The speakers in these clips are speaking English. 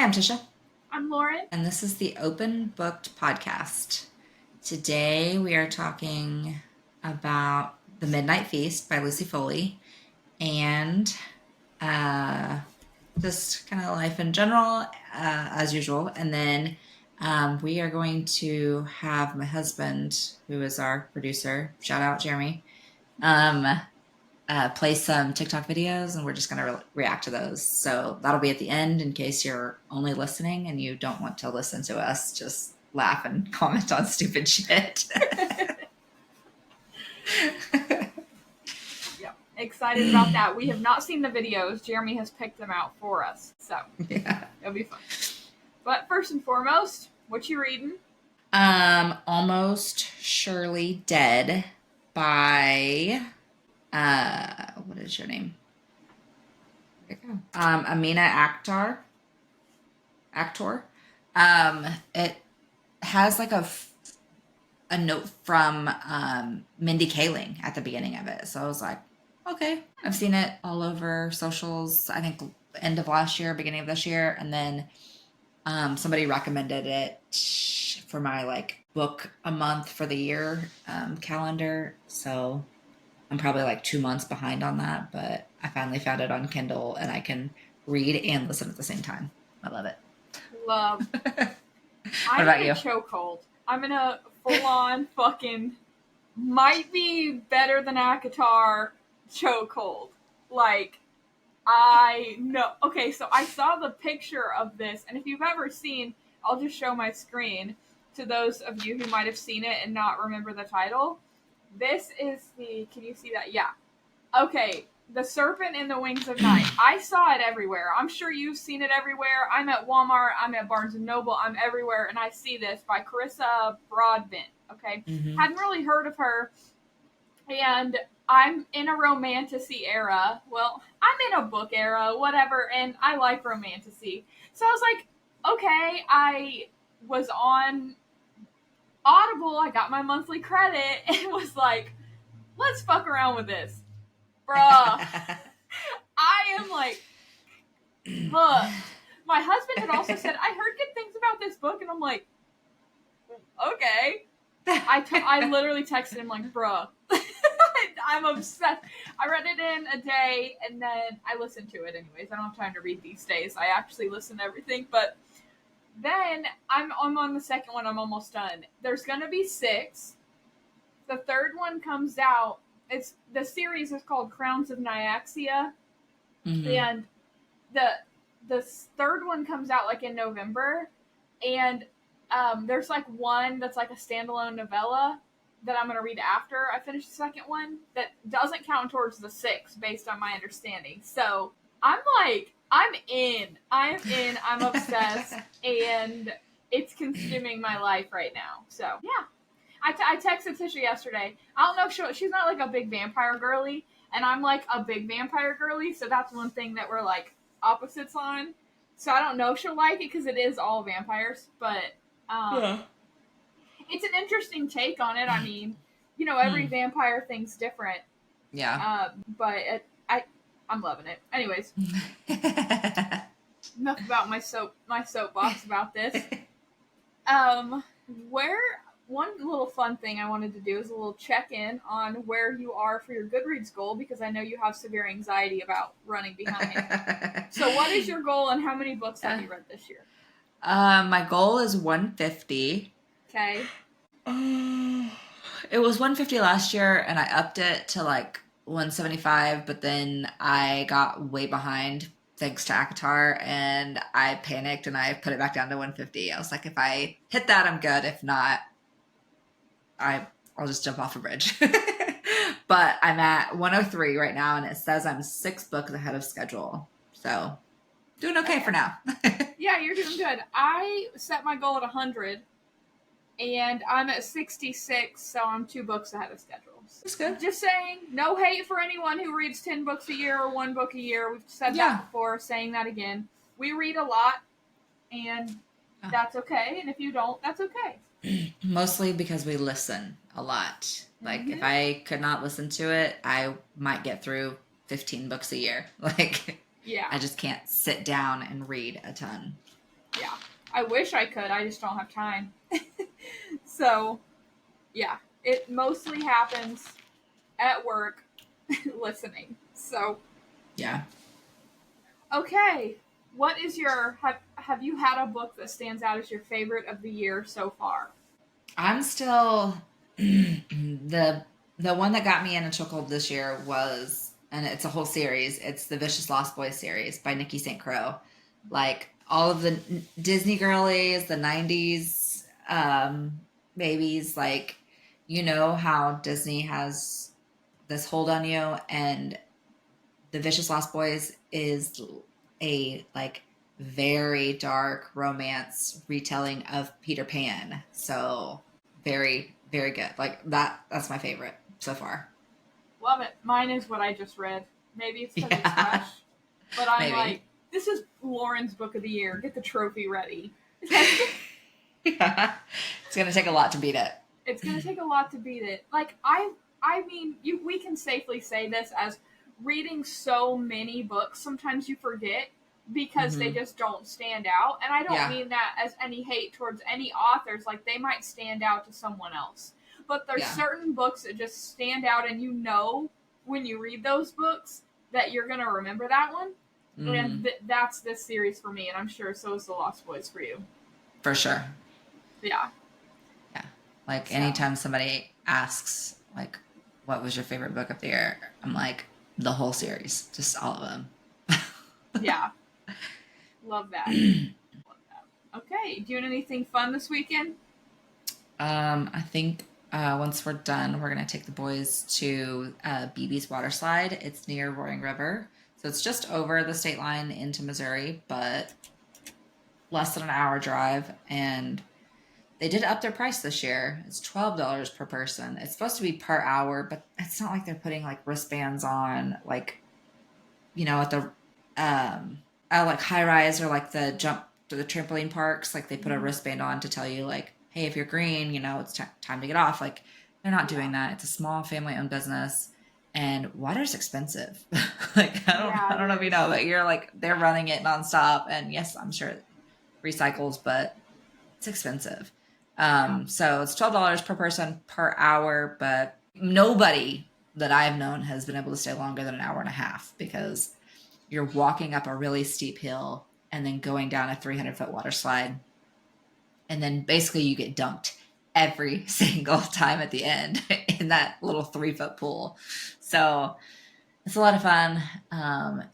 I'm Tisha. I'm Lauren. And this is the Open Booked Podcast. Today we are talking about The Midnight Feast by Lucy Foley and just kind of life in general, as usual. And then we are going to have my husband, who is our producer, shout out Jeremy, play some TikTok videos, and we're just going to react to those. So that'll be at the end in case you're only listening and you don't want to listen to us just laugh and comment on stupid shit. Yep, excited about that. We have not seen the videos. Jeremy has picked them out for us, so Yeah. It'll be fun. But first and foremost, what you reading? Almost Surely Dead by what is your name? There you go. Amina Akhtar. It has like a note from Mindy Kaling at the beginning of it. So I was like, okay. I've seen it all over socials, I think end of last year, beginning of this year. And then somebody recommended it for my like book a month for the year calendar. So I'm probably like 2 months behind on that, but I finally found it on Kindle and I can read and listen at the same time. I love it. Love. I'm about in you? a chokehold. I'm in a full-on fucking might be better than Akatar chokehold. Like, I know. Okay, so I saw the picture of this, and if you've ever seen, I'll just show my screen to those of you who might have seen it and not remember the title. This is can you see that? Yeah. Okay, The Serpent and the Wings of Night. I saw it everywhere. I'm sure you've seen it everywhere. I'm at Walmart, I'm at Barnes & Noble, I'm everywhere, and I see this by Carissa Broadbent, okay? Mm-hmm. Hadn't really heard of her, and I'm in a romantasy era. Well, I'm in a book era, whatever, and I like romantasy. So I was like, okay, I was on Audible, I got my monthly credit, and was like, let's fuck around with this. Bruh. I am like, look. My husband had also said, I heard good things about this book, and I'm like, okay. I literally texted him like, bruh. I'm obsessed. I read it in a day, and then I listened to it anyways. I don't have time to read these days. I actually listen to everything, but then I'm on the second one. I'm almost done. There's gonna be 6. The third one comes out. The series is called Crowns of Nyaxia, Mm-hmm. and the third one comes out like in November, and there's like one that's like a standalone novella that I'm gonna read after I finish the second one that doesn't count towards the 6 based on my understanding. So I'm like, I'm in. I'm obsessed, and it's consuming my life right now. So yeah. I texted Tisha yesterday. I don't know if she's not like a big vampire girly, and I'm like a big vampire girly, so that's one thing that we're like opposites on. So I don't know if she'll like it because it is all vampires, but Yeah. It's an interesting take on it. I mean, every vampire thing's different. Yeah. But I'm loving it. Anyways, enough about my soapbox about this. One little fun thing I wanted to do is a little check-in on where you are for your Goodreads goal, because I know you have severe anxiety about running behind. So what is your goal, and how many books have you read this year? My goal is 150. Okay. It was 150 last year, and I upped it to like 175, but then I got way behind thanks to Akatar, and I panicked and I put it back down to 150. I was like, if I hit that, I'm good. If not, I'll just jump off a bridge. But I'm at 103 right now, and it says I'm 6 books ahead of schedule. So doing okay for now. Yeah, you're doing good. I set my goal at 100, and I'm at 66, so I'm 2 books ahead of schedule. That's good. Just saying, no hate for anyone who reads 10 books a year or 1 book a year. We've said that before, saying that again. We read a lot, and that's okay. And if you don't, that's okay. Mostly because we listen a lot. Like, if I could not listen to it, I might get through 15 books a year. Like, yeah, I just can't sit down and read a ton. I wish I could. I just don't have time. So, yeah, it mostly happens at work listening. So, Yeah. okay. What is your have you had a book that stands out as your favorite of the year so far? I'm still the one that got me in a chokehold this year was, and it's a whole series. It's the Vicious Lost Boys series by Nikki St. Crow. Like all of the Disney girlies, the '90s babies. Like you know how Disney has this hold on you, and the Vicious Lost Boys is a like very dark romance retelling of Peter Pan. So very, very good. Like that's my favorite so far. Love it. Mine is what I just read. Maybe it's because it's Yeah. fresh, but I'm Maybe. like, this is Lauren's book of the year. Get the trophy ready. Yeah. It's gonna take a lot to beat it. It's gonna take a lot to beat it. Like I mean, we can safely say this as reading so many books. Sometimes you forget because they Hmm. just don't stand out. And I don't Yeah. mean that as any hate towards any authors. Like they might stand out to someone else, but there's Yeah. certain books that just stand out, and you know when you read those books that you're gonna remember that one. And Hmm. that's this series for me, and I'm sure so is the Lost Boys for you. For sure. Yeah. Yeah. Like So anytime somebody asks, like, what was your favorite book of the year? I'm like, the whole series, just all of them. yeah, love that. Love that. Okay. Doing anything fun this weekend? I think once we're done, we're gonna take the boys to BB's water slide. It's near Roaring River, so it's just over the state line into Missouri, but less than an hour drive. And they did up their price this year. It's $12 per person. It's supposed to be per hour, but it's not like they're putting like wristbands on, like at the like high rise or like the jump to the trampoline parks. Like they put a Mm-hmm. wristband on to tell you like, hey, if you're green, it's time to get off. Like they're not Yeah. doing that. It's a small family owned business, and water's expensive. Like Yeah, I don't know if it you know, is. but you're like they're running it nonstop, and yes, I'm sure it recycles, but it's expensive. Yeah. So it's $12 per person per hour, but nobody that I've known has been able to stay longer than an hour and a half because you're walking up a really steep hill and then going down a 300-foot water slide. And then basically you get dunked every single time at the end in that little 3-foot pool. So it's a lot of fun.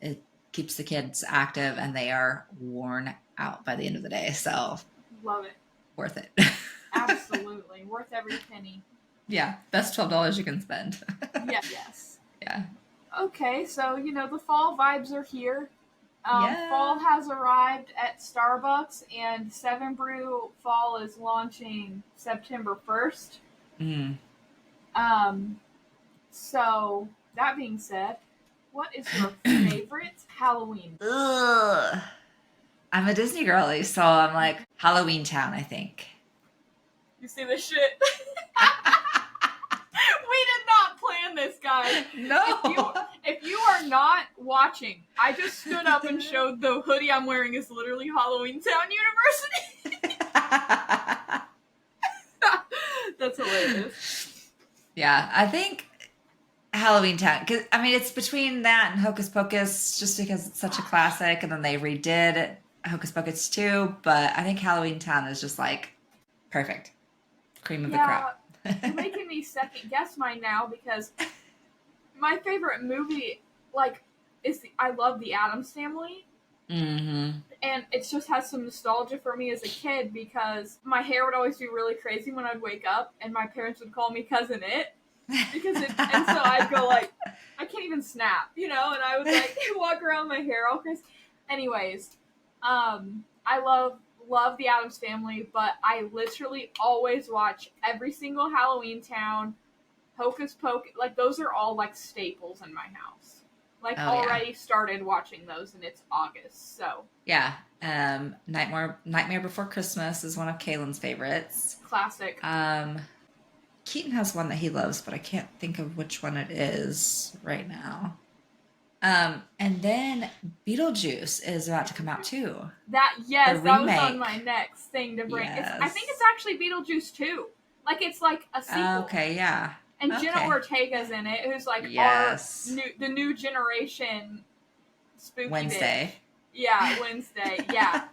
It keeps the kids active and they are worn out by the end of the day. So Love it. worth it. Absolutely. Worth every penny. Yeah, best $12 you can spend. Yeah. Yes. Yeah. Okay, so the fall vibes are here. Fall Yeah. has arrived at Starbucks, and Seven Brew Fall is launching September 1st. Mm. Um, so that being said, what is your favorite Halloween? Ugh. I'm a Disney girly, so I'm like Halloween Town, I think. You see this shit? We did not plan this, guys. No. If you are not watching, I just stood up and showed the hoodie I'm wearing is literally Halloween Town University. That's hilarious. Yeah, I think Halloween Town, because I mean, it's between that and Hocus Pocus, just because it's such a classic, and then they redid Hocus Pocus 2, but I think Halloween Town is just like perfect. Cream of the Yeah, crop. you're making me second guess mine now because my favorite movie, like, I love the Addams Family, Mm-hmm. and it just has some nostalgia for me as a kid because my hair would always be really crazy when I'd wake up, and my parents would call me Cousin It and so I'd go like, I can't even snap, and I would like walk around my hair all crazy. Anyways, I love the Addams Family, but I literally always watch every single Halloween Town, Hocus Pocus. Like those are all like staples in my house. Like Oh yeah. already started watching those, and it's August, so Yeah. Nightmare Before Christmas is one of Kaylin's favorites. classic. Keaton has one that he loves, but I can't think of which one it is right now. And then Beetlejuice is about to come out too. That The yes, that was on my remake. next thing to bring. I think it's Yes. actually Beetlejuice 2. Like it's like a sequel. Okay, yeah. And Jenna Okay. Ortega's in it, who's like Yes. the new generation spooky bitch. Wednesday. Yeah, Wednesday. Yeah.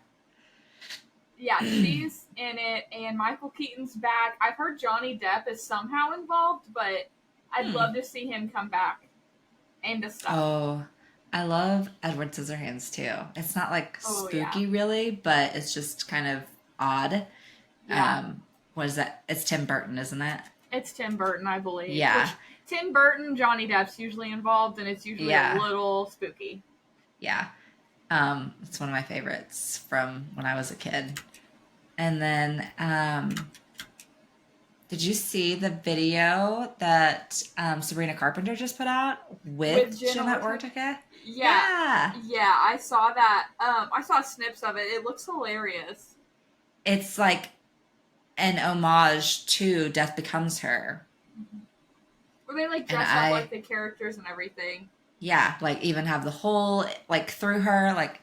Yeah, she's in it, and Michael Keaton's back. I've heard Johnny Depp is somehow involved, but I'd Hmm. love to see him come back into stuff. Oh, I love Edward Scissorhands too. It's not like Oh yeah, spooky really, but it's just kind of odd. yeah. What is that? It's Tim Burton, isn't it? It's Tim Burton, I believe. Which Yeah. Tim Burton, Johnny Depp's usually involved, and it's usually a Yeah. little spooky. Yeah. It's one of my favorites from when I was a kid. And then did you see the video that Sabrina Carpenter just put out with With Jenna Jenna Ortega. Ortega? Yeah, Yeah. yeah, I saw that. I saw snips of it. It looks hilarious. It's like an homage to Death Becomes Her. Where they like And dress up like the characters and everything. yeah, like even have the hole like through her. Like,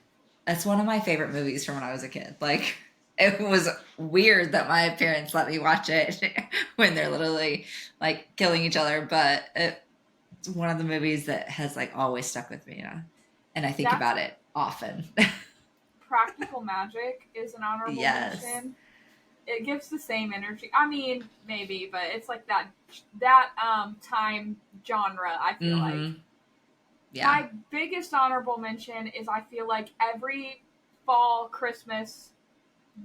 it's one of my favorite movies from when I was a kid. Like, it was weird that my parents let me watch it when they're literally like killing each other, but it's one of the movies that has like always stuck with me, you know? And I think That's about it often. Practical Magic is an honorable Yes. mention. It gives the same energy. I mean, maybe, but it's like that time genre, I feel like. Mm-hmm. Yeah. My biggest honorable mention is I feel like every fall, Christmas,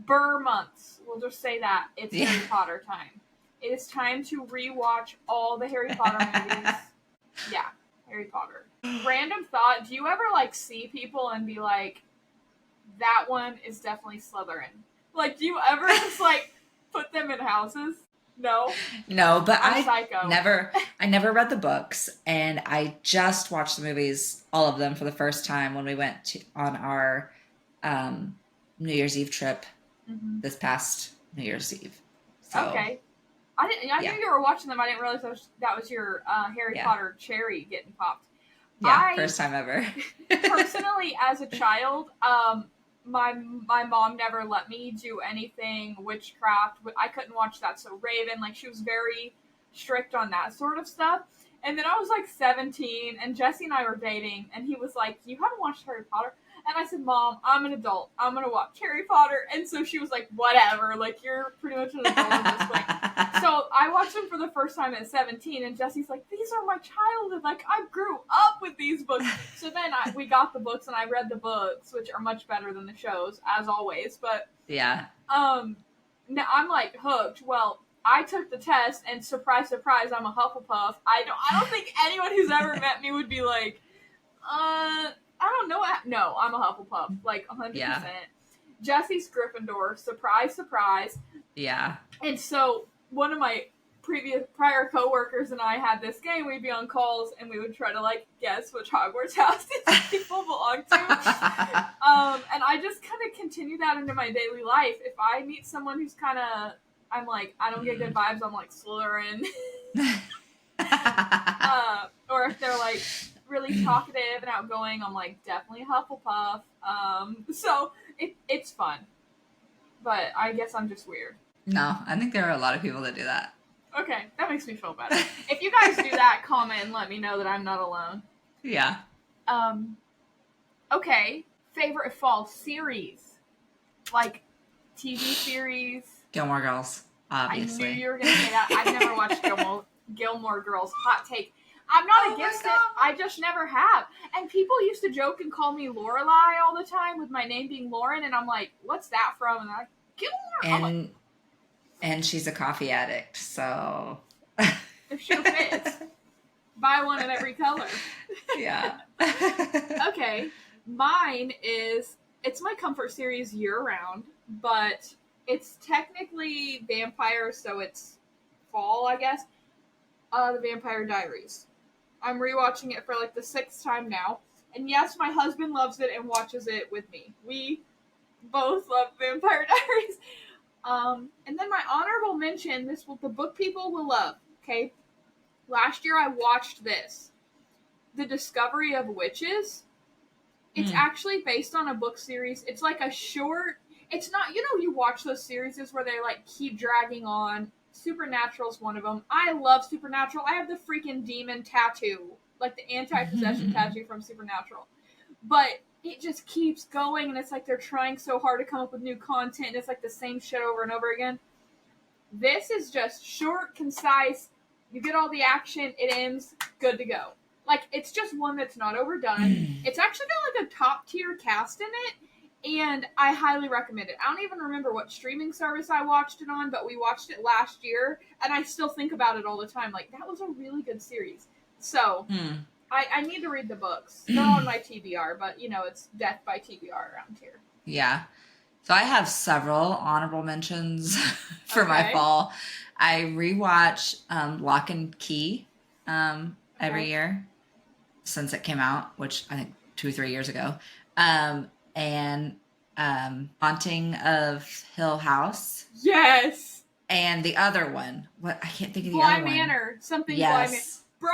Burr months, we'll just say that, it's Yeah. Harry Potter time. It is time to rewatch all the Harry Potter movies. Yeah, Harry Potter. Random thought, do you ever like see people and be like, that one is definitely Slytherin? Like, do you ever just like put them in houses? No? No, but I'm psycho. I never read the books, and I just watched the movies, all of them, for the first time when we went on our New Year's Eve trip this past New Year's Eve. So, Okay. I Yeah. knew you were watching them. I didn't realize that was your Harry Yeah. Potter cherry getting popped. yeah, first time ever. Personally, as a child, my mom never let me do anything witchcraft. I couldn't watch that. So Raven, like she was very strict on that sort of stuff. And then I was like 17, and Jesse and I were dating, and he was like, "You haven't watched Harry Potter?" And I said, "Mom, I'm an adult. I'm gonna watch Harry Potter." And so she was like, "Whatever. Like you're pretty much an adult at this point." So I watched them for the first time at 17, and Jesse's like, "These are my childhood. Like I grew up with these books." So then we got the books, and I read the books, which are much better than the shows, as always. But Yeah. now I'm like hooked. Well, I took the test, and surprise, surprise, I'm a Hufflepuff. I don't think anyone who's ever met me would be like, I don't know. No, I'm a Hufflepuff, like 100%. Yeah. Jesse's Gryffindor. Surprise, surprise. Yeah. And so one of my prior coworkers and I had this game. We'd be on calls and we would try to like guess which Hogwarts house these people belong to. And I just kind of continue that into my daily life. If I meet someone who's kind of, I'm like, I don't get good vibes, I'm like Slytherin. Or if they're like really talkative and outgoing, I'm like definitely Hufflepuff. So it's fun, but I guess I'm just weird. No, I think there are a lot of people that do that. Okay, that makes me feel better. If you guys do that, comment and let me know that I'm not alone. Yeah. Okay, favorite fall series, like TV series. Gilmore Girls, obviously. I knew you were gonna say that. I've never watched Gilmore Girls. Hot take. I'm not against it. I just never have. And people used to joke and call me Lorelai all the time with my name being Lauren, and I'm like, what's that from? And they're like, Gilmore. And she's a coffee addict, so if she fits, buy one in every color. Yeah. Okay, mine is, it's my comfort series year round, but it's technically vampires, so it's fall, I guess. The Vampire Diaries. I'm rewatching it for like the 6th time now. And yes, my husband loves it and watches it with me. We both love Vampire Diaries. And then my honorable mention, the book people will love, okay? Last year I watched this. The Discovery of Witches. It's actually based on a book series. It's like a short. It's not. You watch those series where they like keep dragging on. Supernatural's one of them. I love Supernatural. I have the freaking demon tattoo, like the anti-possession tattoo from Supernatural. But it just keeps going, and it's like they're trying so hard to come up with new content, and it's like the same shit over and over again. This is just short, concise. You get all the action, it ends, good to go. Like, it's just one that's not overdone. It's actually got like a top tier cast in it, and I highly recommend it. I don't even remember what streaming service I watched it on, but we watched it last year, and I still think about it all the time. Like, that was a really good series. So, I need to read the books. They're on my TBR, but, it's death by TBR around here. Yeah. So I have several honorable mentions for my fall. I rewatch Lock and Key every year since it came out, which I think 2 or 3 years ago. And Haunting of Hill House. Yes. And the other one, what I can't think of the Bly other one. Manor. Something Yes. Bly Manor. Bro,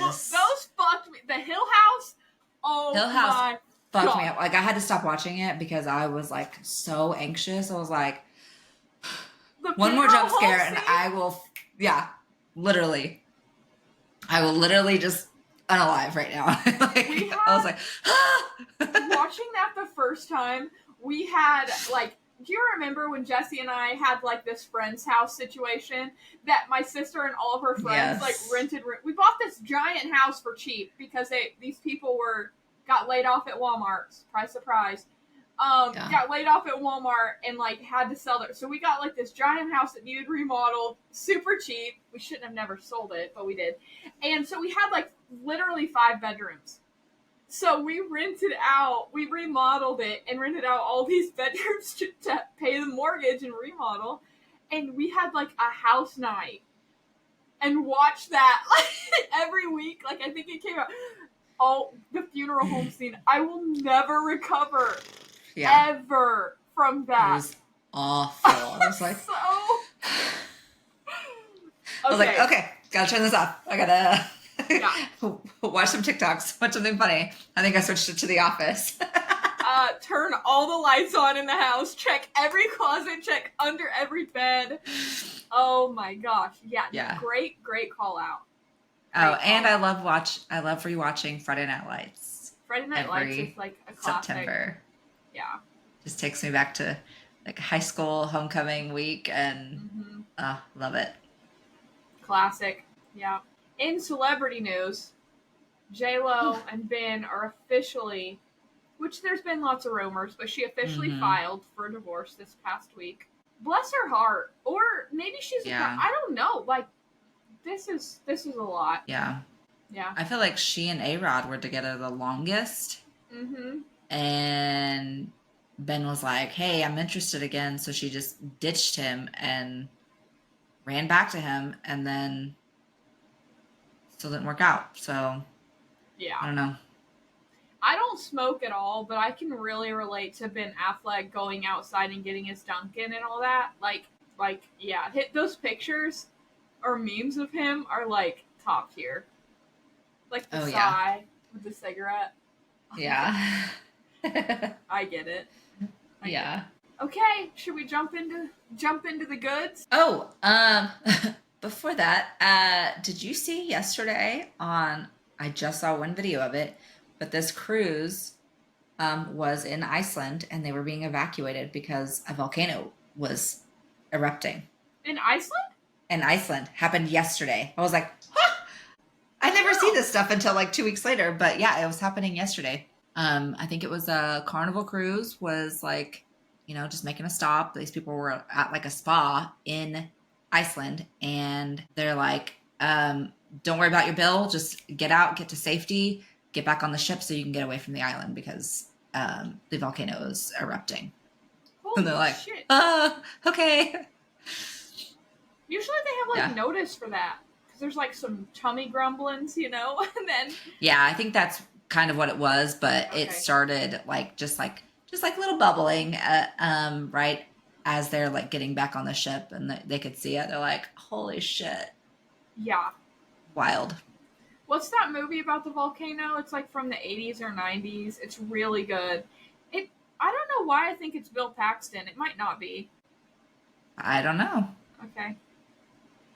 those fucked me. The Hill House. Oh Hill House my fucked God. me up. Like, I had to stop watching it because I was like so anxious. I was like, one more jump scare and I will, literally. I will literally just unalive right now. I was like, watching that the first time, we had like, do you remember when Jesse and I had like this friend's house situation that my sister and all of her friends like rented? We bought this giant house for cheap because these people got laid off at Walmart. Surprise, surprise. Got laid off at Walmart and like had to sell it. So we got like this giant house that needed remodeled, super cheap. We shouldn't have never sold it, but we did. And so we had like literally 5 bedrooms. So we remodeled it and rented out all these bedrooms to pay the mortgage and remodel. And we had like a house night and watched that like every week. Like, I think it came out. Oh, the funeral home scene. I will never recover ever from that. It was awful. I was like, I was like, okay, gotta turn this off. I gotta watch some TikToks, watch something funny. I think I switched it to The Office. Turn all the lights on in the house, check every closet, check under every bed. Oh my gosh. Yeah. Great call out. And I love rewatching Friday Night Lights. Friday Night Lights is like a classic. September. Yeah. Just takes me back to like high school homecoming week and love it. Classic. Yeah. In celebrity news, J-Lo and Ben are officially, which there's been lots of rumors, but she officially filed for a divorce this past week. Bless her heart. Or maybe she's I don't know. Like, this is a lot. Yeah. Yeah. I feel like she and A-Rod were together the longest. And Ben was like, hey, I'm interested again. So she just ditched him and ran back to him and then still didn't work out. So, yeah. I don't know. I don't smoke at all, but I can really relate to Ben Affleck going outside and getting his Dunkin' and all that. Like, those pictures or memes of him are like top tier. Like the sigh with the cigarette. Yeah. I get it. Okay, should we jump into the goods? Oh, before that, did you see yesterday I just saw one video of it, but this cruise was in Iceland and they were being evacuated because a volcano was erupting. In Iceland? In Iceland. Happened yesterday. I was like, huh! I never see this stuff until like 2 weeks later, but yeah, it was happening yesterday. I think it was a Carnival cruise was like, just making a stop. These people were at like a spa in Iceland and they're like, don't worry about your bill. Just get out, get to safety, get back on the ship so you can get away from the island because the volcano is erupting. Holy and they're like, shit. Okay. Usually they have like notice for that because there's like some tummy grumblings, and then. Yeah, I think that's kind of what it was, but it started like just like little bubbling, right as they're like getting back on the ship and they could see it. They're like, holy shit. Yeah. Wild. What's that movie about the volcano? It's like from the 80s or 90s. It's really good. I don't know why I think it's Bill Paxton. It might not be. I don't know. Okay.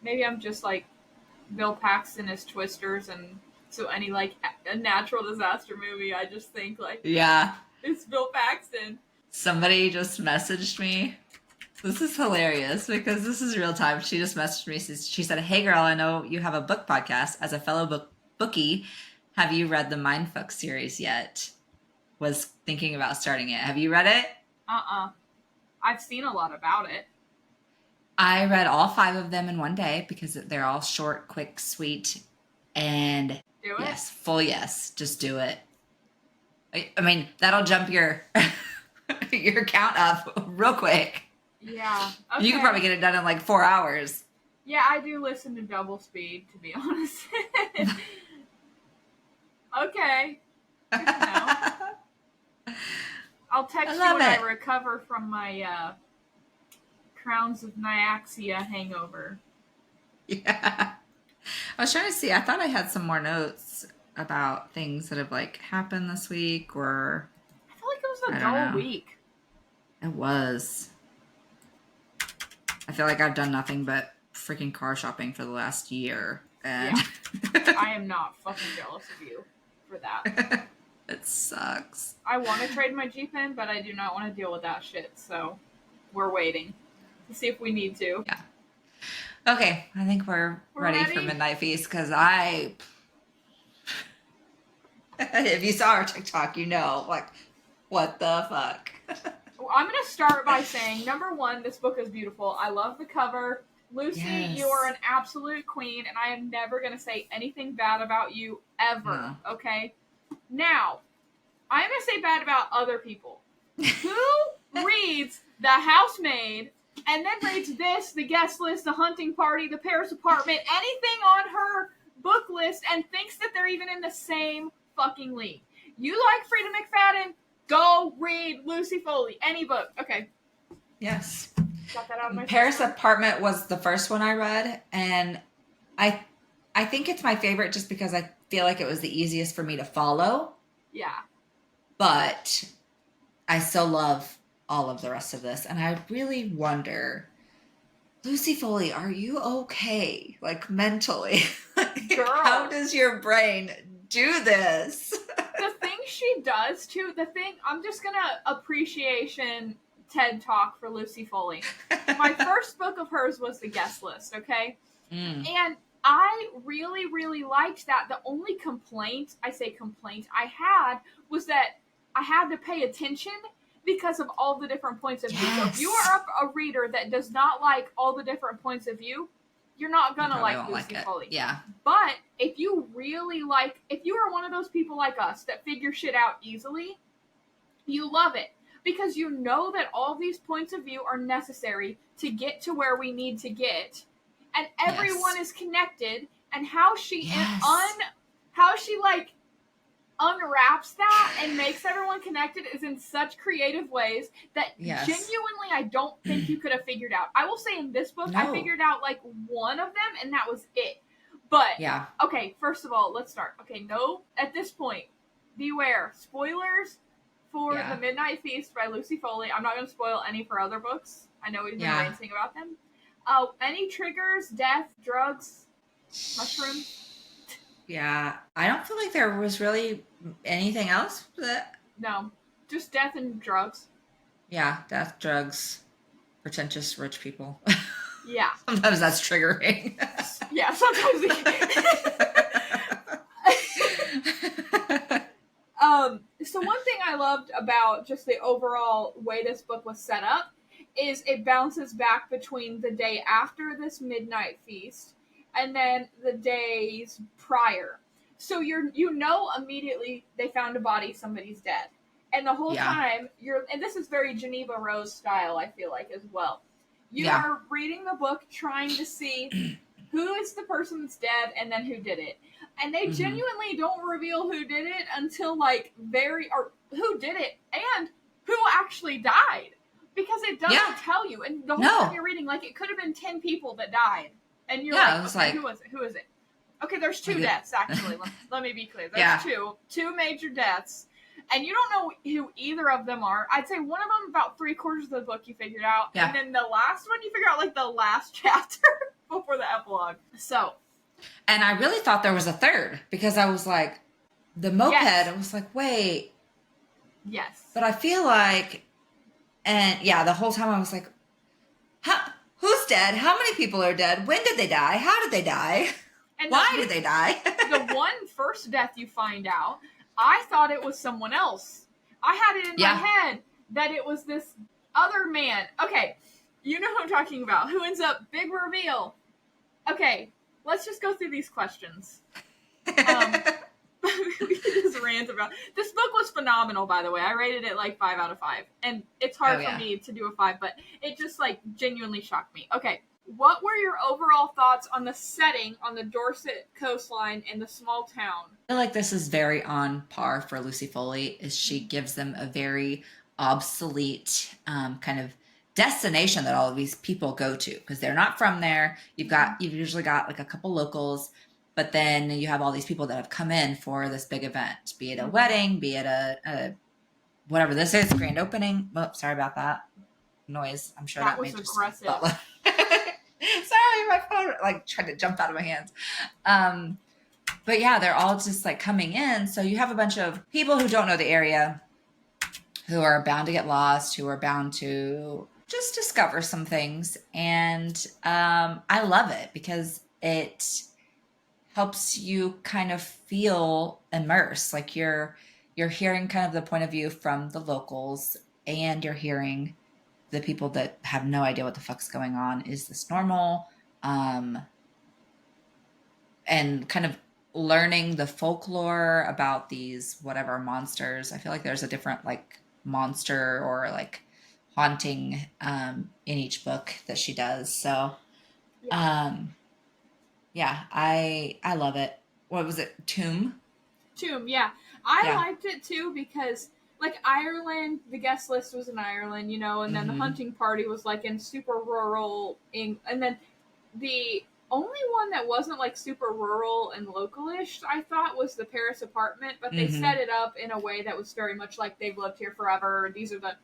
Maybe I'm just like Bill Paxton is Twisters, and so any like a natural disaster movie, I just think like Yeah. it's Bill Paxton. Somebody just messaged me. This is hilarious because this is real time. She just messaged me. She said, "Hey girl, I know you have a book podcast. As a fellow bookie, have you read the Mindfuck series yet? Was thinking about starting it. Have you read it?" I've seen a lot about it. I read all 5 of them in one day because they're all short, quick, sweet, and Do it? yes, full yes. Just do it. I mean, that'll jump your your count up real quick. Yeah. Okay. You can probably get it done in like 4 hours. Yeah, I do listen to double speed, to be honest. Okay. Good to know. I'll text you when I recover from my Crowns of Nyaxia hangover. Yeah. I was trying to see. I thought I had some more notes about things that have like happened this week, or I feel like it was a dull week. It was. I feel like I've done nothing but freaking car shopping for the last year. And yeah. I am not fucking jealous of you for that. It sucks. I want to trade my Jeep in, but I do not want to deal with that shit. So we're waiting to see if we need to. Yeah. Okay, I think we're ready for Midnight Feast because if you saw our TikTok, you know, like, what the fuck? I'm going to start by saying, number one, this book is beautiful. I love the cover. Lucy, yes. You are an absolute queen, and I am never going to say anything bad about you ever, okay? Now, I'm going to say bad about other people. Who reads The Housemaid and then reads this, The Guest List, The Hunting Party, The Paris Apartment, anything on her book list, and thinks that they're even in the same fucking league? You like Frida McFadden? Go read Lucy Foley. Any book. Okay. Yes. Got that out of my Paris Apartment was the first one I read, and I think it's my favorite just because I feel like it was the easiest for me to follow. Yeah. But I still love all of the rest of this, and I really wonder, Lucy Foley, are you okay? Like, mentally? Girl. How does your brain do this? The thing she does too, I'm just gonna appreciation TED Talk for Lucy Foley. My first book of hers was The Guest List, okay? And I really, really liked that. The only complaint I had was that I had to pay attention because of all the different points of view. So if you are a reader that does not like all the different points of view, you're not gonna like Lucy Foley. Yeah. But if you really if you are one of those people like us that figure shit out easily, you love it. Because you know that all these points of view are necessary to get to where we need to get. And everyone is connected. And how she unwraps that and makes everyone connected is in such creative ways that genuinely I don't think you could have figured out. I will say in this book, I figured out like one of them and that was it. But, okay, first of all, let's start. Okay, at this point, beware. Spoilers for The Midnight Feast by Lucy Foley. I'm not going to spoil any of her other books. I know we've been ranting about them. Any triggers, death, drugs, mushrooms? Yeah, I don't feel like there was really anything else. No, just death and drugs. Yeah, death, drugs, pretentious rich people. Yeah. Sometimes that's triggering. Yeah, sometimes so one thing I loved about just the overall way this book was set up is it bounces back between the day after this midnight feast and then the days prior. So you know immediately they found a body, somebody's dead. And the whole time and this is very Geneva Rose style, I feel like, as well. You are reading the book trying to see who is the person that's dead and then who did it. And they genuinely don't reveal who did it until who did it and who actually died. Because it doesn't tell you. And the whole time you're reading, like, it could have been 10 people that died. And you're like, who was it? Okay, there's two Like deaths actually. Let me be clear. There's yeah, two major deaths, and you don't know who either of them are. I'd say one of them about 3/4 of the book you figured out, and yeah. then the last one you figure out like the last chapter before the epilogue. So And I really thought there was a third because I was like, the moped. yes, I was like, wait, yes, but I feel like, and yeah, the whole time I was like, who's dead? How many people are dead? When did they die? How did they die? and Why did they die? the one first death you find out, I thought it was someone else. I had it in my Yeah. head that it was this other man. Okay, you know who I'm talking about. Who ends up big reveal. Okay, let's just go through these questions. We can just rant about this book was phenomenal, by the way. I rated it like 5 out of 5, and it's hard for me to do a 5, but it just like genuinely shocked me. Okay, what were your overall thoughts on the setting on the Dorset coastline in the small town? I feel like this is very on par for Lucy Foley. Is she gives them a very obsolete kind of destination that all of these people go to because they're not from there. You've usually got like a couple locals, but then you have all these people that have come in for this big event, be it a wedding, be it a whatever this is, grand opening. Oh, sorry about that noise. I'm sure that was made aggressive. Sorry, my phone like tried to jump out of my hands. But yeah, they're all just like coming in. So you have a bunch of people who don't know the area, who are bound to get lost, who are bound to just discover some things. And I love it because it helps you kind of feel immersed. Like you're hearing kind of the point of view from the locals, and you're hearing the people that have no idea what the fuck's going on. Is this normal? And kind of learning the folklore about these whatever monsters. I feel like there's a different like monster or like haunting in each book that she does. So yeah, I love it. What was it? Tomb? Yeah. I liked it too because like Ireland, the guest list was in Ireland, you know, and then the hunting party was like in super rural and then the only one that wasn't like super rural and localish, I thought, was the Paris apartment, but they set it up in a way that was very much like they've lived here forever. These are the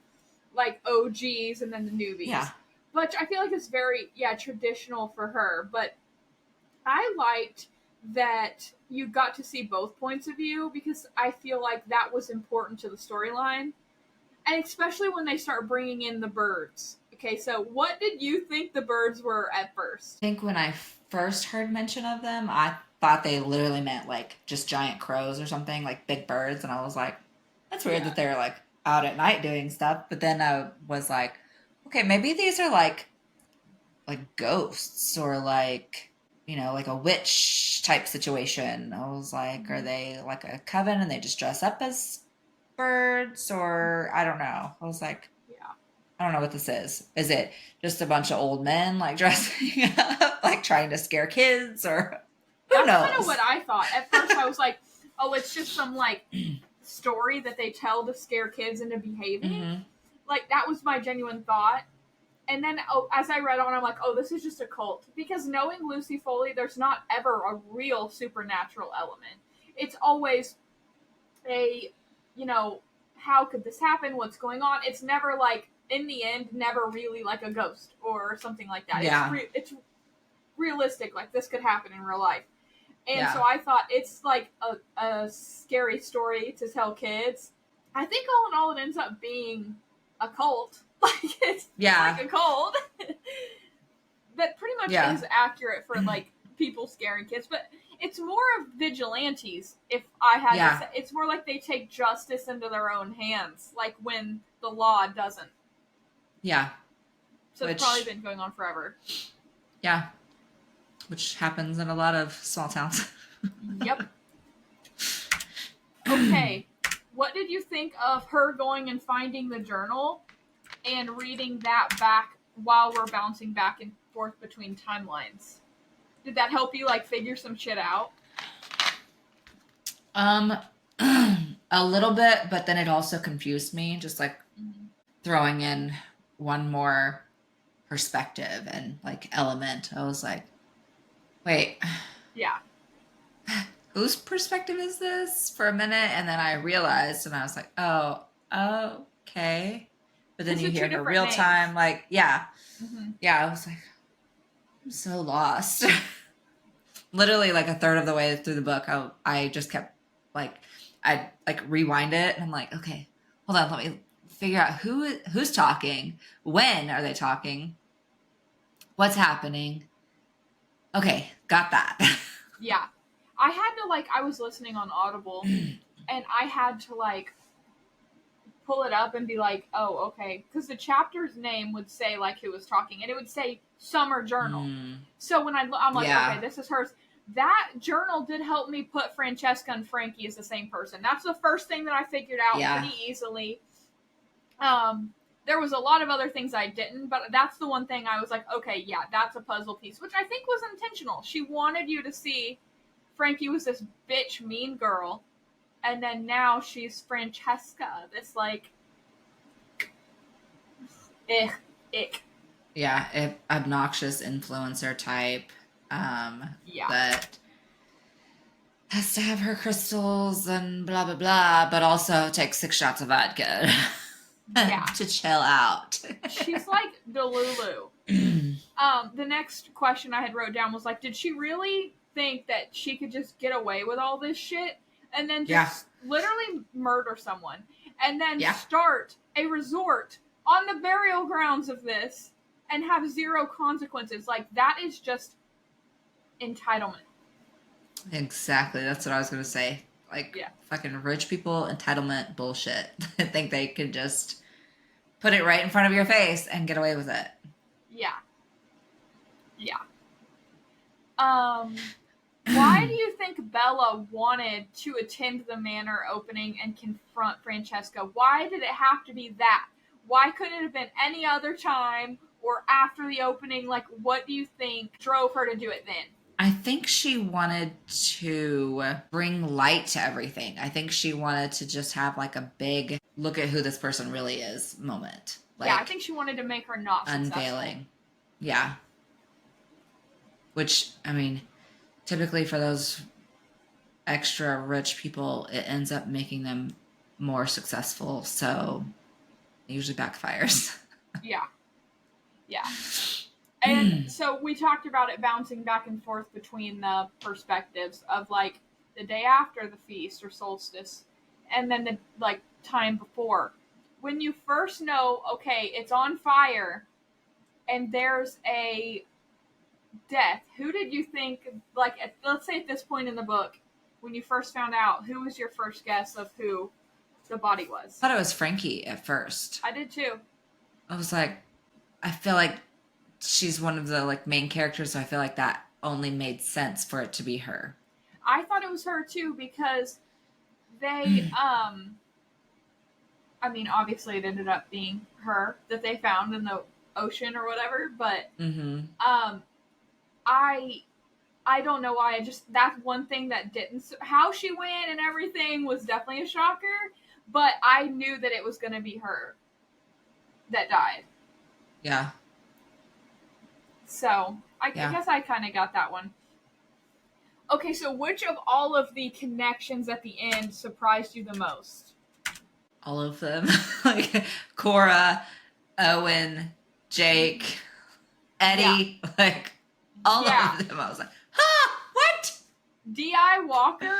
like OGs and then the newbies. Yeah. But I feel like it's very traditional for her. But I liked that you got to see both points of view because I feel like that was important to the storyline. And especially when they start bringing in the birds. Okay, so what did you think the birds were at first? I think when I first heard mention of them, I thought they literally meant like just giant crows or something, like big birds. And I was like, that's weird that they're like out at night doing stuff. But then I was like, okay, maybe these are like ghosts or like, you know, like a witch type situation. I was like, are they like a coven and they just dress up as birds, or I don't know. I was like, I don't know what this is. Is it just a bunch of old men like dressing up, like trying to scare kids, or who knows? That's kind of what I thought. At first I was like, oh, it's just some like story that they tell to scare kids into behaving. Like that was my genuine thought. And then as I read on, I'm like, oh, this is just a cult. Because knowing Lucy Foley, there's not ever a real supernatural element. It's always a, you know, how could this happen? What's going on? It's never like, in the end, never really like a ghost or something like that. Yeah. It's realistic. Like this could happen in real life. And so I thought it's like a scary story to tell kids. I think all in all, it ends up being a cult. Like it's like a cult that pretty much is accurate for like people scaring kids, but it's more of vigilantes. If I had to say, it's more like they take justice into their own hands, like when the law doesn't. Yeah. So it's probably been going on forever. Yeah. Which happens in a lot of small towns. Yep. Okay. What did you think of her going and finding the journal and reading that back while we're bouncing back and forth between timelines? Did that help you like figure some shit out? A little bit, but then it also confused me, just like throwing in one more perspective and like element. I was like, wait. Yeah. whose perspective is this for a minute? And then I realized, and I was like, oh, okay. But then Because you they're hear two her different real names. time, like, yeah, Mm-hmm. yeah. I was like, I'm so lost. Literally, like a third of the way through the book, I just kept like, I like rewind it, and I'm like, okay, hold on, let me figure out who's talking, when are they talking, what's happening. Okay, got that. Yeah. I had to, like, I was listening on Audible, and I had to, like, pull it up and be like, oh, okay. Because the chapter's name would say, like, who was talking, and it would say Summer Journal. Mm, So when I'm like, okay, yeah, this is hers. That journal did help me put Francesca and Frankie as the same person. That's the first thing that I figured out yeah, pretty easily. There was a lot of other things I didn't, but that's the one thing I was like, okay, yeah, that's a puzzle piece, which I think was intentional. She wanted you to see Frankie was this bitch mean girl, and then now she's Francesca, this like ick, ick. yeah. Obnoxious influencer type, Yeah, that has to have her crystals and blah blah blah, but also take 6 shots of vodka yeah. to chill out. She's like Delulu. The next question I had wrote down was like, did she really think that she could just get away with all this shit and then Yeah, just literally murder someone and then yeah, start a resort on the burial grounds of this and have zero consequences? Like, that is just entitlement. exactly. That's what I was gonna say. Like Yeah. fucking rich people entitlement bullshit. I think they could just put it right in front of your face and get away with it. Yeah. Yeah. Why do you think Bella wanted to attend the manor opening and confront Francesca? Why did it have to be that? Why couldn't it have been any other time or after the opening? Like, what do you think drove her to do it then? I think she wanted to bring light to everything. I think she wanted to just have like a big look at who this person really is moment. Yeah, I Like think she wanted to make her not successful. unveiling. Yeah. Which, I mean, typically for those extra rich people, it ends up making them more successful. So it usually backfires. Yeah, yeah. And so we talked about it bouncing back and forth between the perspectives of like the day after the feast or solstice and then the like time before. When you first know, okay, it's on fire and there's a death, who did you think, like, let's say at this point in the book, when you first found out, who was your first guess of who the body was? I thought it was Frankie at first. I did too. I was like, I feel like she's one of the like main characters, so I feel like that only made sense for it to be her. I thought it was her too because they, I mean, obviously it ended up being her that they found in the ocean or whatever, but Mm-hmm. um, I I don't know why. I just, that's one thing that didn't. How she went and everything was definitely a shocker, but I knew that it was going to be her that died. Yeah. So I Yeah. guess I kind of got that one. Okay, so which of all of the connections at the end surprised you the most? All of them. Like Cora, Owen, Jake, Eddie, like all of them. I was like, huh, what? D.I. Walker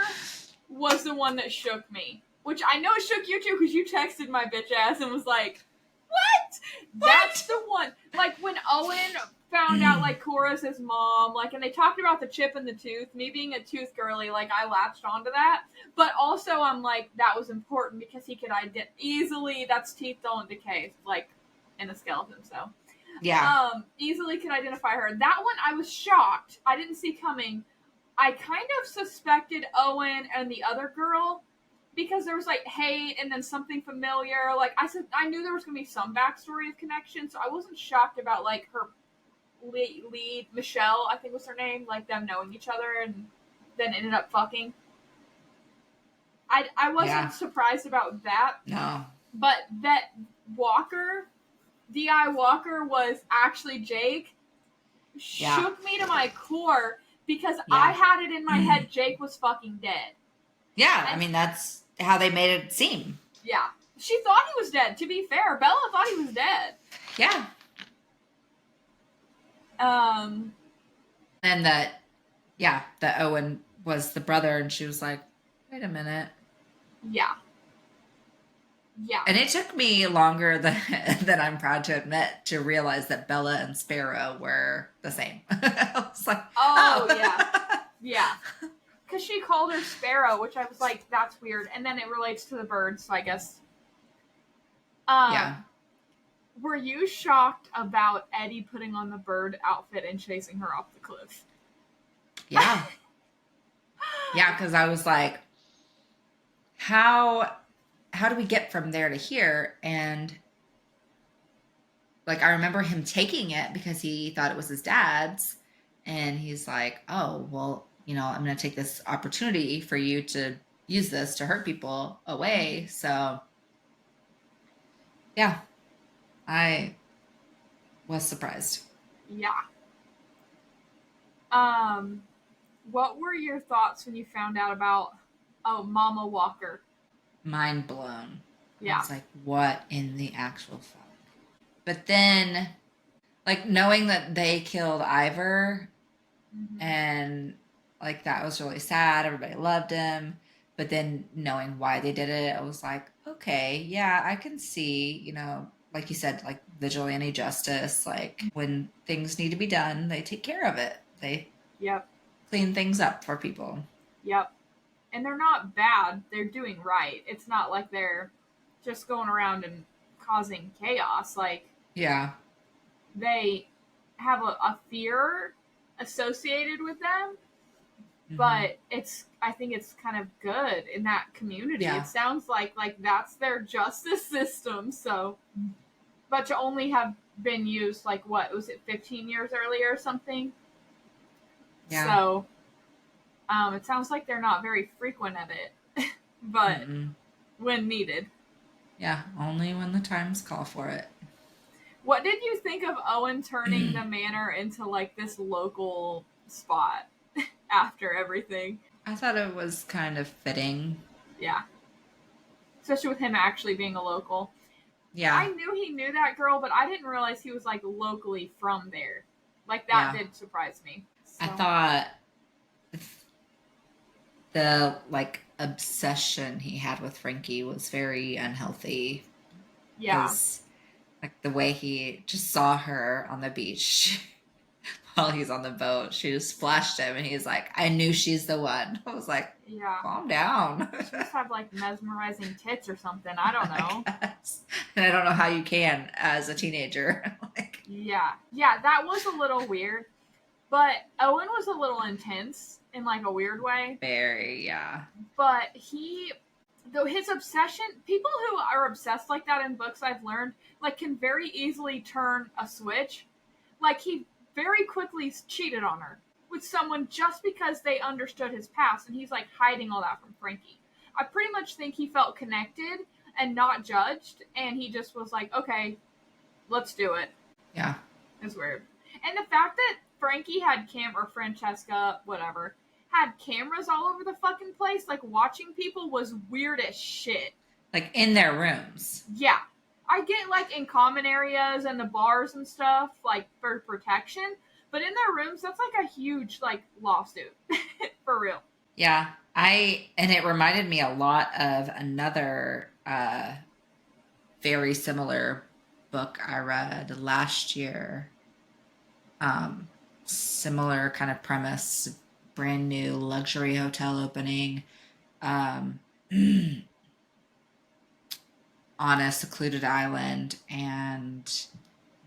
was the one that shook me. Which I know it shook you too because you texted my bitch ass and was like, what? That's the one. Like when Owen found out like Cora's his mom, like, and they talked about the chip in the tooth. Me being a tooth girly, like I latched onto that. But also I'm like, that was important because he could easily, that's teeth don't decay, like in a skeleton, so. Yeah. Easily could identify her. That one I was shocked. I didn't see coming. I kind of suspected Owen and the other girl because there was like hate and then something familiar. Like I said, I knew there was gonna be some backstory of connection, so I wasn't shocked about like her lead Michelle, I think was her name, like them knowing each other and then ended up fucking. I wasn't surprised about that. No. But that Walker, D.I. Walker was actually Jake shook me to my core because Yeah. I had it in my head Jake was fucking dead. Yeah, I mean, that's how they made it seem. Yeah. She thought he was dead, to be fair. Bella thought he was dead. Yeah. And that Owen was the brother, and she was like, wait a minute. Yeah. Yeah. And it took me longer than I'm proud to admit to realize that Bella and Sparrow were the same. I was like, oh. Yeah. Yeah. Because she called her Sparrow, which I was like, that's weird. And then it relates to the bird, so I guess. Yeah. Were you shocked about Eddie putting on the bird outfit and chasing her off the cliff? Yeah. Yeah, because I was like, how do we get from there to here? And like, I remember him taking it because he thought it was his dad's. And he's like, oh, well, you know, I'm going to take this opportunity for you to use this to hurt people away. So, yeah, I was surprised. Yeah. What were your thoughts when you found out about, Mama Walker? Mind blown. Yeah. It's like, what in the actual fuck? But then, like, knowing that they killed Ivor, and like that was really sad. Everybody loved him. But then knowing why they did it, I was like, okay, yeah, I can see, you know, like you said, like vigilante justice, like when things need to be done, they take care of it. They clean things up for people. Yep. And they're not bad. They're doing right. It's not like they're just going around and causing chaos. Like, yeah, they have a fear associated with them, but I think it's kind of good in that community. Yeah. It sounds like that's their justice system. So, but to only have been used, like, what was it, 15 years earlier or something? Yeah. So, it sounds like they're not very frequent at it, but when needed. Yeah, only when the times call for it. What did you think of Owen turning the manor into like this local spot after everything? I thought it was kind of fitting. Yeah. Especially with him actually being a local. Yeah. I knew he knew that girl, but I didn't realize he was like locally from there. Like, that did surprise me. So. I thought the like obsession he had with Frankie was very unhealthy. Yeah. Like the way he just saw her on the beach while he's on the boat, she just flashed him and he's like, I knew she's the one. I was like, yeah, calm down. She must have like mesmerizing tits or something. I don't know. And I don't know how you can as a teenager. Like, yeah, that was a little weird. But Owen was a little intense in like a weird way. Very, yeah. But though his obsession, people who are obsessed like that in books, I've learned, like, can very easily turn a switch. Like, he very quickly cheated on her with someone just because they understood his past, and he's like hiding all that from Frankie. I pretty much think he felt connected and not judged, and he just was like, okay, let's do it. Yeah. It's weird. And the fact that Frankie had or Francesca, whatever, had cameras all over the fucking place, like, watching people was weird as shit. Like, in their rooms. Yeah. I get, like, in common areas and the bars and stuff, like, for protection, but in their rooms, that's, like, a huge, like, lawsuit. For real. Yeah. And it reminded me a lot of another very similar book I read last year. Similar kind of premise, brand new luxury hotel opening on a secluded island, and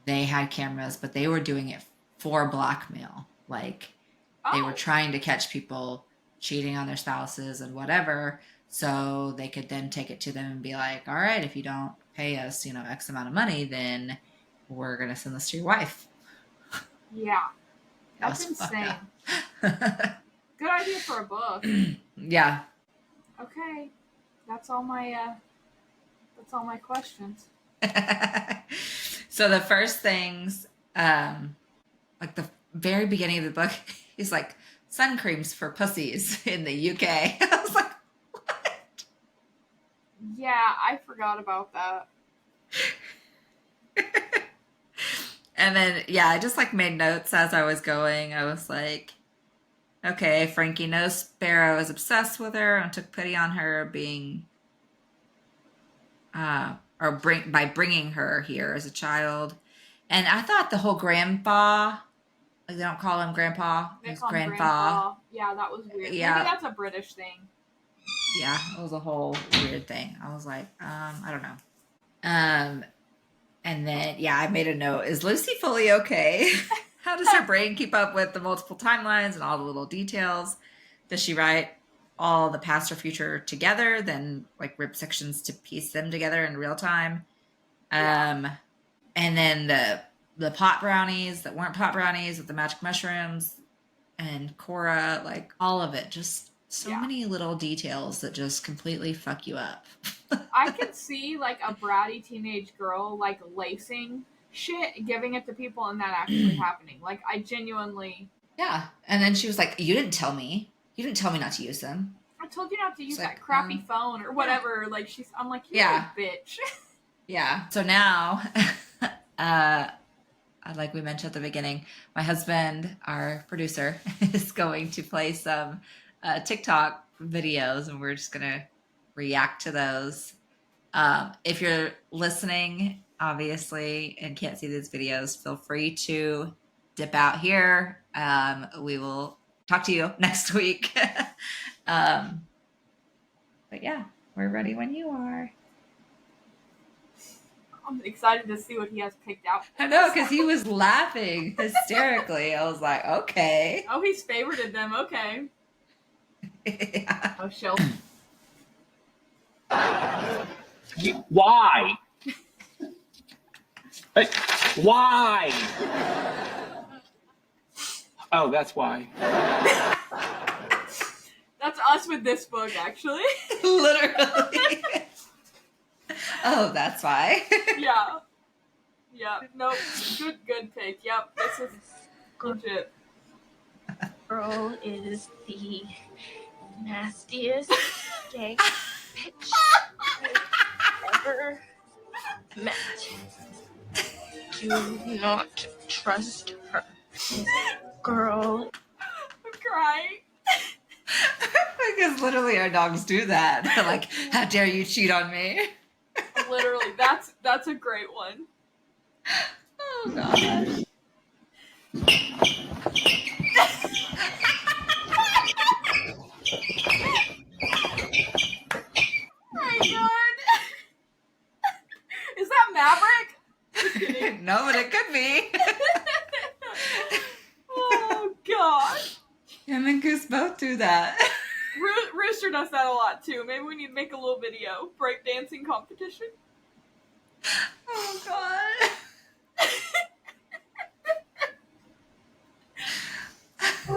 they had cameras, but they were doing it for blackmail. Like, they were trying to catch people cheating on their spouses and whatever, so they could then take it to them and be like, all right, if you don't pay us, you know, X amount of money, then we're going to send this to your wife. Yeah. That's insane. Good idea for a book. Yeah. Okay. That's all my questions. So the first things, like the very beginning of the book, he's like, sun creams for pussies in the UK. I was like, Yeah, I forgot about that. and then yeah, I just like made notes as I was going. I was like, okay, Frankie knows Sparrow is obsessed with her and took pity on her being, by bringing her here as a child. And I thought the whole grandpa, like they don't call him grandpa, They it's call him grandpa. Grandpa. Yeah, that was weird. Yeah. Maybe that's a British thing. Yeah, it was a whole weird thing. I was like, I don't know. And then yeah, I made a note. Is Lucy fully okay? How does her brain keep up with the multiple timelines and all the little details? Does she write all the past or future together, then like rip sections to piece them together in real time? Yeah. And then the pot brownies that weren't pot brownies with the magic mushrooms and Cora, like all of it, just so many little details that just completely fuck you up. I could see like a bratty teenage girl like lacing shit, giving it to people, and that actually happening. Like I genuinely. Yeah, and then she was like, "You didn't tell me. You didn't tell me not to use them. I told you not to use like, that crappy phone or whatever." Like I'm like, you're a bitch. Yeah. So now, like we mentioned at the beginning, my husband, our producer, is going to play some TikTok videos, and we're just gonna react to those. If you're listening, obviously, and can't see these videos, feel free to dip out here. We will talk to you next week. But yeah, we're ready when you are. I'm excited to see what he has picked out. I know, because he was laughing hysterically. I was like, okay. Oh, he's favorited them. Okay. Yeah. Oh, Shell. Why? Hey, why? Oh, that's why. That's us with this book, actually. Literally. Oh, that's why. Yeah. Yeah. Nope. Good pick. Yep. This is legit. Girl is the nastiest gay bitch I've ever met. Do not trust her. This girl. I'm crying. Because literally our dogs do that. They're like, how dare you cheat on me? Literally, that's a great one. Oh gosh. My God. Is that Maverick? Just kidding. No, but it could be. Oh God. Him and Goose both do that. Rooster does that a lot too. Maybe we need to make a little video. Breakdancing competition. Oh God.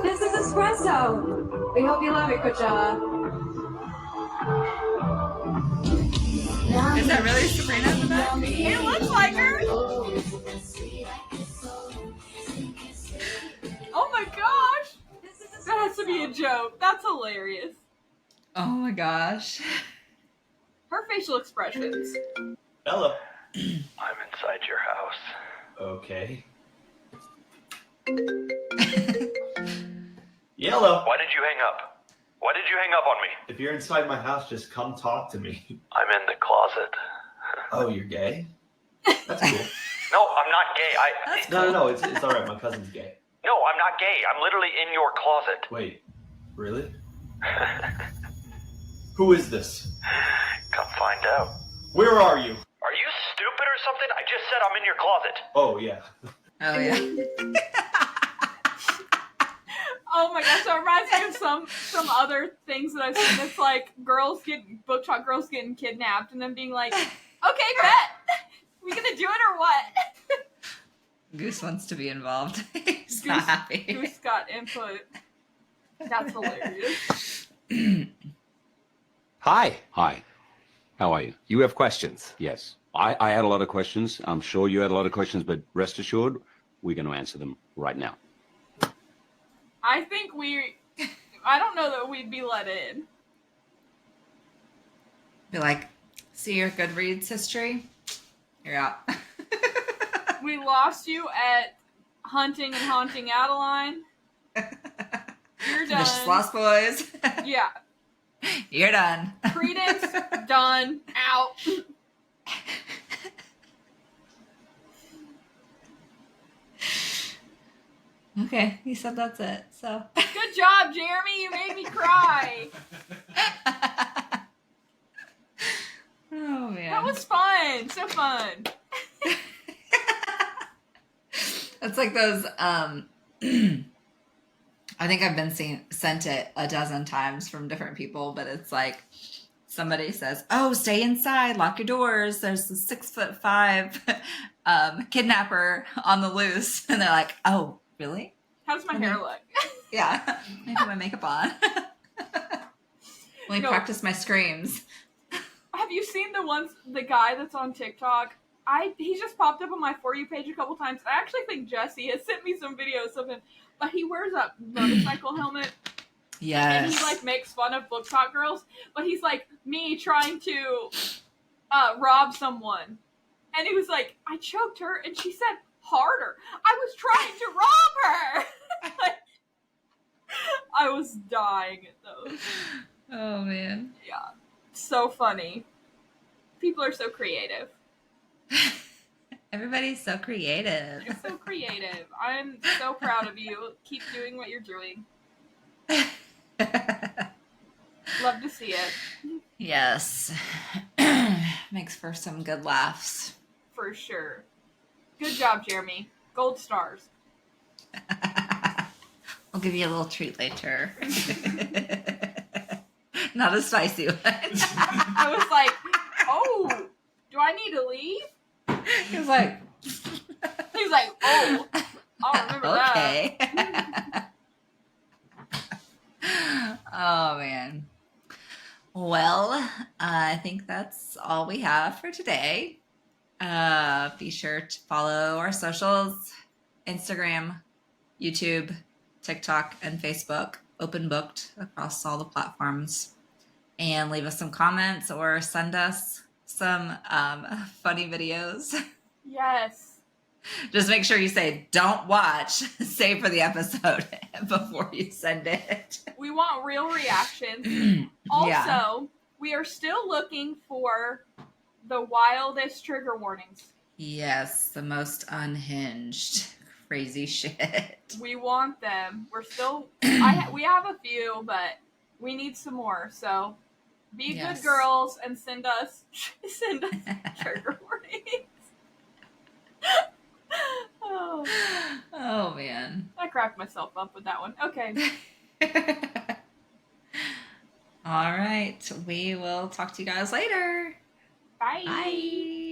This is espresso. We hope you love it, Coachella. Is that really Sabrina in the back? It looks like her. Oh my gosh. That has to be a joke. That's hilarious. Oh my gosh. Her facial expressions. Hello. I'm inside your house. Okay. Yellow. Why did you hang up? Why did you hang up on me? If you're inside my house, just come talk to me. I'm in the closet. Oh, you're gay? That's cool. No, I'm not gay. That's No, it's all right. My cousin's gay. No, I'm not gay. I'm literally in your closet. Wait, really? Who is this? Come find out. Where are you? Are you stupid or something? I just said I'm in your closet. Oh, yeah. Oh yeah. Oh my gosh, that reminds me of some other things that I've seen. It's like bookshop girls getting kidnapped and then being like, okay, bet. We gonna do it or what? Goose wants to be involved. He's not happy. Goose got input. That's hilarious. Hi. Hi. How are you? You have questions? Yes. I had a lot of questions. I'm sure you had a lot of questions, but rest assured, we're going to answer them right now. I think we I don't know that we'd be let in. Be like, see your Goodreads history? You're out. We lost you at Hunting and Haunting Adeline. You're done. Vicious Lost Boys. Yeah. You're done. Credence, done, out. Okay, you said that's it. So. Good job, Jeremy. You made me cry. Oh man. That was fun. So fun. It's like those I think I've been sent it a dozen times from different people, but it's like somebody says, "Oh, stay inside, lock your doors. There's a 6'5" kidnapper on the loose," and they're like, "Oh, really? How does my hair look? Yeah, let me put my makeup on. Let me No. practice my screams." Have you seen the guy that's on TikTok? He just popped up on my For You page a couple times. I actually think Jesse has sent me some videos of him, but he wears a motorcycle helmet. Yes. And he like makes fun of book talk girls, but he's like me trying to rob someone. And he was like, I choked her and she said harder. I was trying to rob her. Like, I was dying at those. Oh man. Yeah. So funny. People are so creative. Everybody's so creative. You're so creative. I'm so proud of you. Keep doing what you're doing. Love to see it. Yes. Makes for some good laughs. For sure. Good job, Jeremy. Gold stars. I'll give you a little treat later. Not a spicy one. I was like, oh, do I need to leave? He was like, He's like, oh, I'll remember that. okay. Oh, man. Well, I think that's all we have for today. Be sure to follow our socials, Instagram, YouTube, TikTok, and Facebook, open booked across all the platforms. And leave us some comments or send us some funny videos. Yes. Just make sure you say, don't watch, save for the episode before you send it. We want real reactions. Also, Yeah. we are still looking for the wildest trigger warnings. Yes, the most unhinged, crazy shit. We want them. We're still, we have a few, but we need some more. So be Yes. good girls and send us trigger warnings. Oh, Oh, man. I cracked myself up with that one. Okay. All right. We will talk to you guys later. Bye. Bye.